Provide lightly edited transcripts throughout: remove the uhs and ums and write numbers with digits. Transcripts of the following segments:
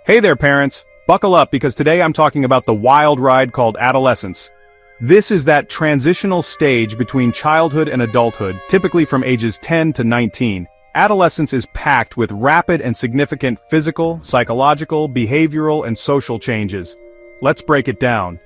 Hey there, parents! Buckle up because today I'm talking about the wild ride called adolescence. This is that transitional stage between childhood and adulthood, typically from ages 10 to 19. Adolescence is packed with rapid and significant physical, psychological, behavioral, and social changes. Let's break it down.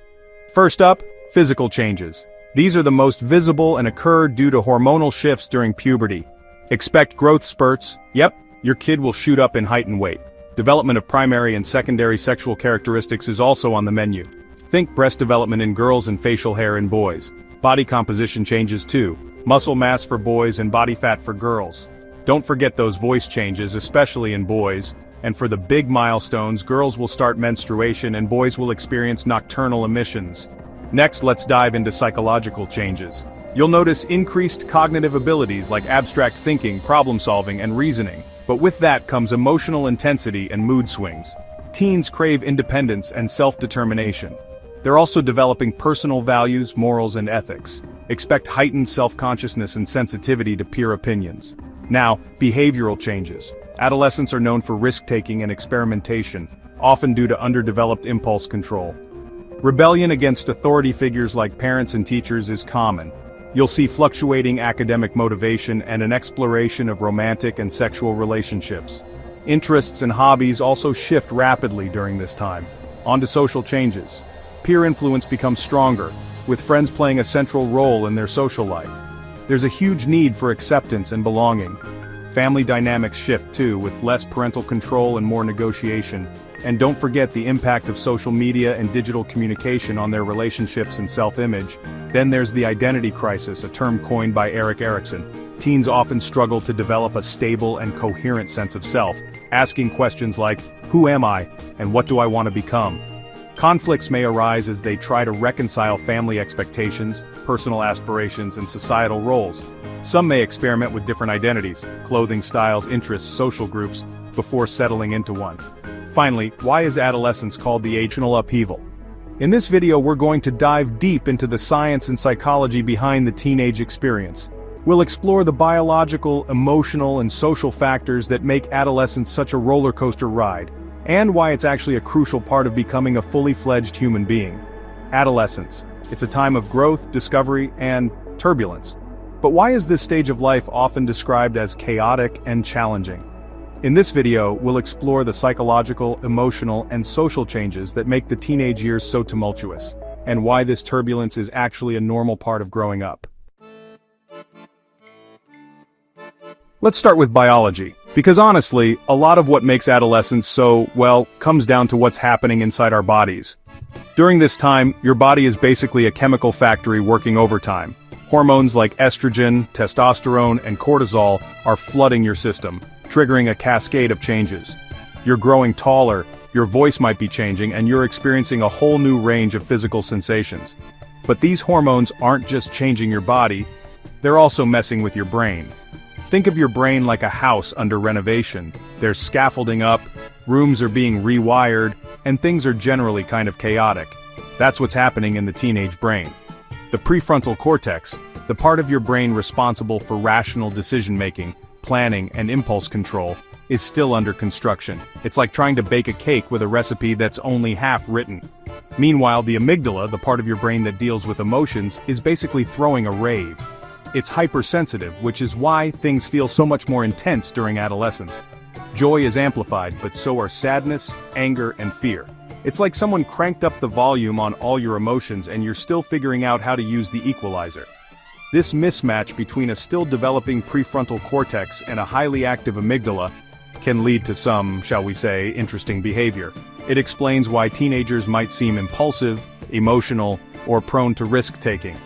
First up, physical changes. These are the most visible and occur due to hormonal shifts during puberty. Expect growth spurts. Yep, your kid will shoot up in height and weight. Development of primary and secondary sexual characteristics is also on the menu. Think breast development in girls and facial hair in boys. Body composition changes too. Muscle mass for boys and body fat for girls. Don't forget those voice changes, especially in boys. And for the big milestones, girls will start menstruation and boys will experience nocturnal emissions. Next, let's dive into psychological changes. You'll notice increased cognitive abilities like abstract thinking, problem solving, and reasoning. But with that comes emotional intensity and mood swings. Teens crave independence and self-determination. They're also developing personal values, morals, and ethics. Expect heightened self-consciousness and sensitivity to peer opinions. Now, behavioral changes. Adolescents are known for risk-taking and experimentation, often due to underdeveloped impulse control. Rebellion against authority figures like parents and teachers is common. You'll see fluctuating academic motivation and an exploration of romantic and sexual relationships. Interests and hobbies also shift rapidly during this time. On to social changes. Peer influence becomes stronger, with friends playing a central role in their social life. There's a huge need for acceptance and belonging. Family dynamics shift too, with less parental control and more negotiation. And don't forget the impact of social media and digital communication on their relationships and self-image. Then there's the identity crisis, a term coined by Erik Erikson. Teens often struggle to develop a stable and coherent sense of self, asking questions like, who am I, and what do I want to become? Conflicts may arise as they try to reconcile family expectations, personal aspirations, and societal roles. Some may experiment with different identities, clothing styles, interests, social groups, before settling into one. Finally, why is adolescence called the age of upheaval? In this video we're going to dive deep into the science and psychology behind the teenage experience. We'll explore the biological, emotional, and social factors that make adolescence such a roller coaster ride, and why it's actually a crucial part of becoming a fully fledged human being. Adolescence. It's a time of growth, discovery, and turbulence. But why is this stage of life often described as chaotic and challenging? In this video, we'll explore the psychological, emotional, and social changes that make the teenage years so tumultuous, and why this turbulence is actually a normal part of growing up. Let's start with biology, because honestly, a lot of what makes adolescence so, well, comes down to what's happening inside our bodies. During this time, your body is basically a chemical factory working overtime. Hormones like estrogen, testosterone, and cortisol are flooding your system, triggering a cascade of changes. You're growing taller, your voice might be changing, and you're experiencing a whole new range of physical sensations. But these hormones aren't just changing your body, they're also messing with your brain. Think of your brain like a house under renovation. There's scaffolding up, rooms are being rewired, and things are generally kind of chaotic. That's what's happening in the teenage brain. The prefrontal cortex, the part of your brain responsible for rational decision-making, planning, and impulse control, is still under construction. It's like trying to bake a cake with a recipe that's only half written. Meanwhile, the amygdala, the part of your brain that deals with emotions, is basically throwing a rave. It's hypersensitive, which is why things feel so much more intense during adolescence. Joy is amplified, but so are sadness, anger, and fear. It's like someone cranked up the volume on all your emotions and you're still figuring out how to use the equalizer. This mismatch between a still developing prefrontal cortex and a highly active amygdala can lead to some, shall we say, interesting behavior. It explains why teenagers might seem impulsive, emotional, or prone to risk-taking.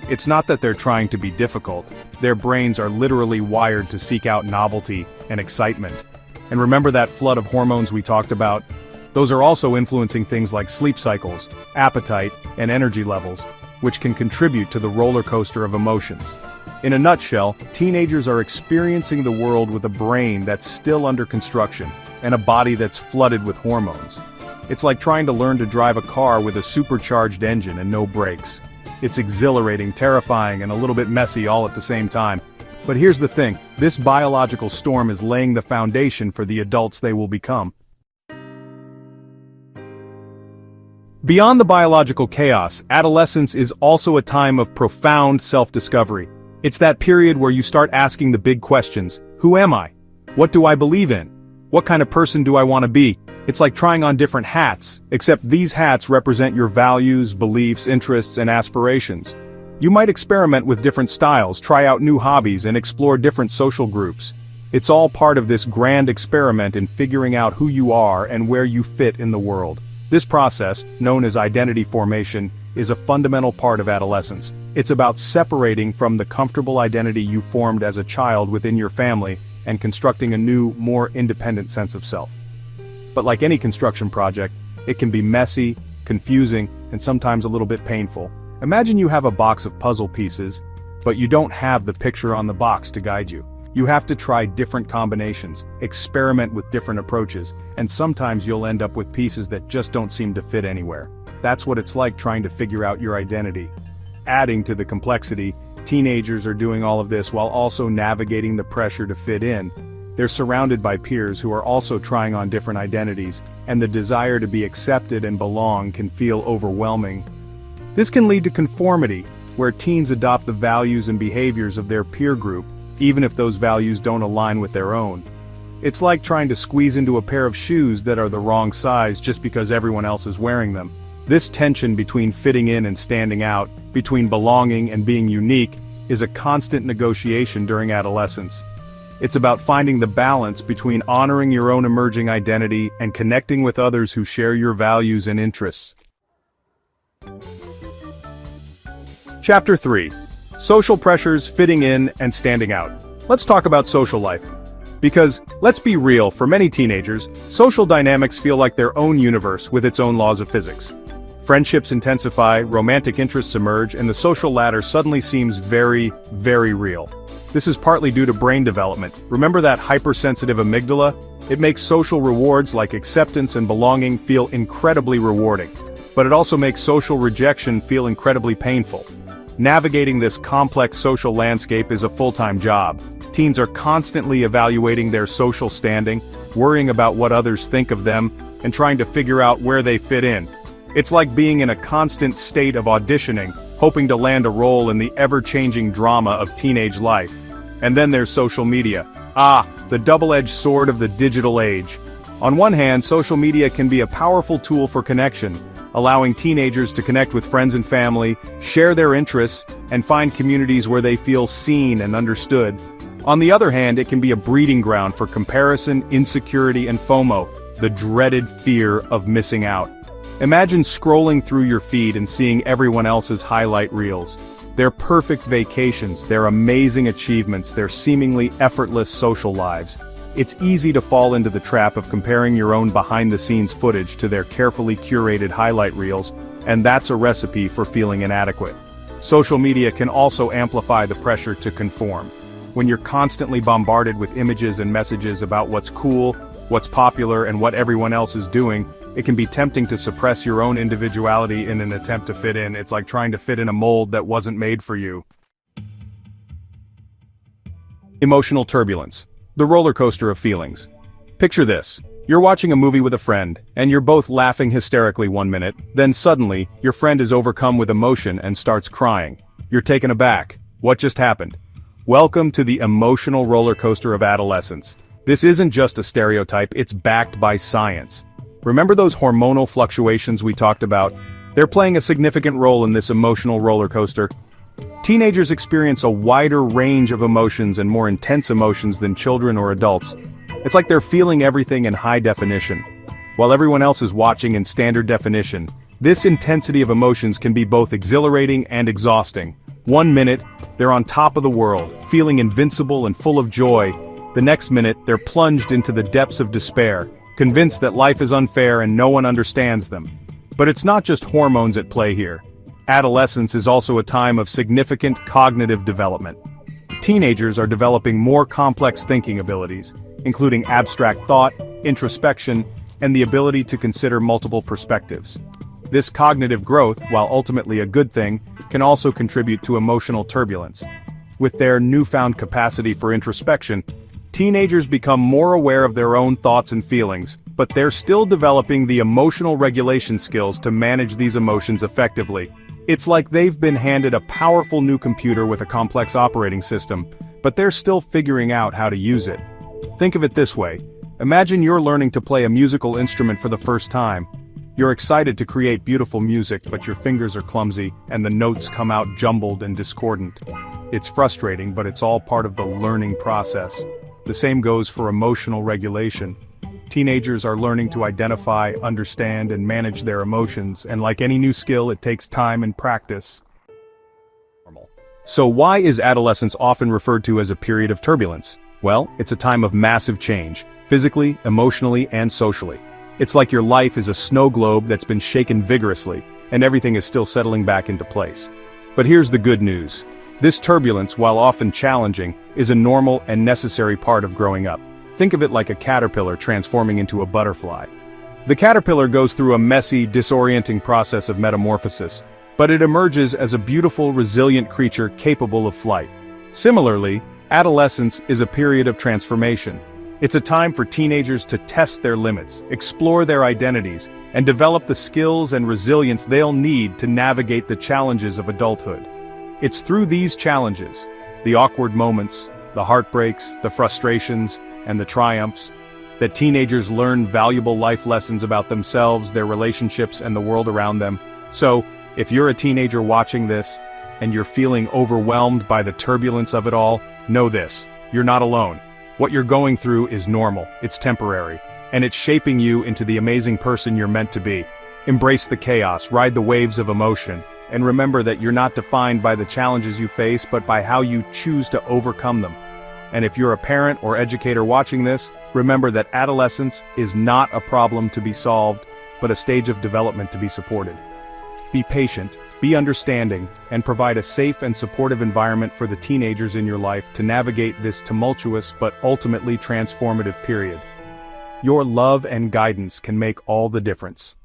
It's not that they're trying to be difficult, their brains are literally wired to seek out novelty and excitement. And remember that flood of hormones we talked about? Those are also influencing things like sleep cycles, appetite, and energy levels, which can contribute to the roller coaster of emotions. In a nutshell, teenagers are experiencing the world with a brain that's still under construction, and a body that's flooded with hormones. It's like trying to learn to drive a car with a supercharged engine and no brakes. It's exhilarating, terrifying, and a little bit messy all at the same time. But here's the thing, this biological storm is laying the foundation for the adults they will become. Beyond the biological chaos, adolescence is also a time of profound self-discovery. It's that period where you start asking the big questions. Who am I? What do I believe in? What kind of person do I want to be? It's like trying on different hats, except these hats represent your values, beliefs, interests, and aspirations. You might experiment with different styles, try out new hobbies, and explore different social groups. It's all part of this grand experiment in figuring out who you are and where you fit in the world. This process, known as identity formation, is a fundamental part of adolescence. It's about separating from the comfortable identity you formed as a child within your family and constructing a new, more independent sense of self. But like any construction project, it can be messy, confusing, and sometimes a little bit painful. Imagine you have a box of puzzle pieces, but you don't have the picture on the box to guide you. You have to try different combinations, experiment with different approaches, and sometimes you'll end up with pieces that just don't seem to fit anywhere. That's what it's like trying to figure out your identity. Adding to the complexity, teenagers are doing all of this while also navigating the pressure to fit in. They're surrounded by peers who are also trying on different identities, and the desire to be accepted and belong can feel overwhelming. This can lead to conformity, where teens adopt the values and behaviors of their peer group, even if those values don't align with their own. It's like trying to squeeze into a pair of shoes that are the wrong size just because everyone else is wearing them. This tension between fitting in and standing out, between belonging and being unique, is a constant negotiation during adolescence. It's about finding the balance between honoring your own emerging identity and connecting with others who share your values and interests. Chapter 3. Social pressures, fitting in, and standing out. Let's talk about social life. Because, let's be real, for many teenagers, social dynamics feel like their own universe with its own laws of physics. Friendships intensify, romantic interests emerge, and the social ladder suddenly seems very, very real. This is partly due to brain development. Remember that hypersensitive amygdala? It makes social rewards like acceptance and belonging feel incredibly rewarding. But it also makes social rejection feel incredibly painful. Navigating this complex social landscape is a full-time job. Teens are constantly evaluating their social standing, worrying about what others think of them, and trying to figure out where they fit in. It's like being in a constant state of auditioning, hoping to land a role in the ever-changing drama of teenage life. And then there's social media. The double-edged sword of the digital age. On one hand, social media can be a powerful tool for connection, allowing teenagers to connect with friends and family, share their interests, and find communities where they feel seen and understood. On the other hand, it can be a breeding ground for comparison, insecurity, and FOMO, the dreaded fear of missing out. Imagine scrolling through your feed and seeing everyone else's highlight reels. Their perfect vacations, their amazing achievements, their seemingly effortless social lives. It's easy to fall into the trap of comparing your own behind-the-scenes footage to their carefully curated highlight reels, and that's a recipe for feeling inadequate. Social media can also amplify the pressure to conform. When you're constantly bombarded with images and messages about what's cool, what's popular, and what everyone else is doing, it can be tempting to suppress your own individuality in an attempt to fit in. It's like trying to fit in a mold that wasn't made for you. Emotional turbulence. The roller coaster of feelings. Picture this. You're watching a movie with a friend, and you're both laughing hysterically one minute, then suddenly, your friend is overcome with emotion and starts crying. You're taken aback. What just happened? Welcome to the emotional roller coaster of adolescence. This isn't just a stereotype, it's backed by science. Remember those hormonal fluctuations we talked about? They're playing a significant role in this emotional roller coaster. Teenagers experience a wider range of emotions and more intense emotions than children or adults. It's like they're feeling everything in high definition, while everyone else is watching in standard definition. This intensity of emotions can be both exhilarating and exhausting. One minute, they're on top of the world, feeling invincible and full of joy. The next minute, they're plunged into the depths of despair, convinced that life is unfair and no one understands them. But it's not just hormones at play here. Adolescence is also a time of significant cognitive development. Teenagers are developing more complex thinking abilities, including abstract thought, introspection, and the ability to consider multiple perspectives. This cognitive growth, while ultimately a good thing, can also contribute to emotional turbulence. With their newfound capacity for introspection, teenagers become more aware of their own thoughts and feelings, but they're still developing the emotional regulation skills to manage these emotions effectively. It's like they've been handed a powerful new computer with a complex operating system, but they're still figuring out how to use it. Think of it this way. Imagine you're learning to play a musical instrument for the first time. You're excited to create beautiful music, but your fingers are clumsy, and the notes come out jumbled and discordant. It's frustrating, but it's all part of the learning process. The same goes for emotional regulation. Teenagers are learning to identify, understand, and manage their emotions, and like any new skill, it takes time and practice. So why is adolescence often referred to as a period of turbulence? Well, it's a time of massive change, physically, emotionally, and socially. It's like your life is a snow globe that's been shaken vigorously, and everything is still settling back into place. But here's the good news. This turbulence, while often challenging, is a normal and necessary part of growing up. Think of it like a caterpillar transforming into a butterfly. The caterpillar goes through a messy, disorienting process of metamorphosis, but it emerges as a beautiful, resilient creature capable of flight. Similarly, adolescence is a period of transformation. It's a time for teenagers to test their limits, explore their identities, and develop the skills and resilience they'll need to navigate the challenges of adulthood. It's through these challenges, the awkward moments, the heartbreaks, the frustrations, and the triumphs, that teenagers learn valuable life lessons about themselves, their relationships, and the world around them. So, if you're a teenager watching this, and you're feeling overwhelmed by the turbulence of it all, know this: you're not alone. What you're going through is normal, it's temporary, and it's shaping you into the amazing person you're meant to be. Embrace the chaos, ride the waves of emotion, and remember that you're not defined by the challenges you face but by how you choose to overcome them. And if you're a parent or educator watching this, remember that adolescence is not a problem to be solved, but a stage of development to be supported. Be patient, be understanding, and provide a safe and supportive environment for the teenagers in your life to navigate this tumultuous but ultimately transformative period. Your love and guidance can make all the difference.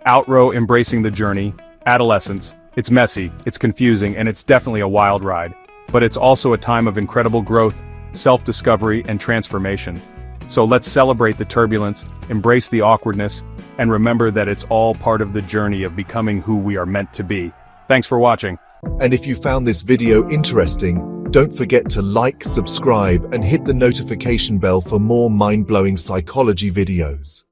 Outrow embracing the journey, adolescence. It's messy, it's confusing, and it's definitely a wild ride. But it's also a time of incredible growth, self-discovery, and transformation. So let's celebrate the turbulence, embrace the awkwardness, and remember that it's all part of the journey of becoming who we are meant to be. Thanks for watching. And if you found this video interesting, don't forget to like, subscribe, and hit the notification bell for more mind-blowing psychology videos.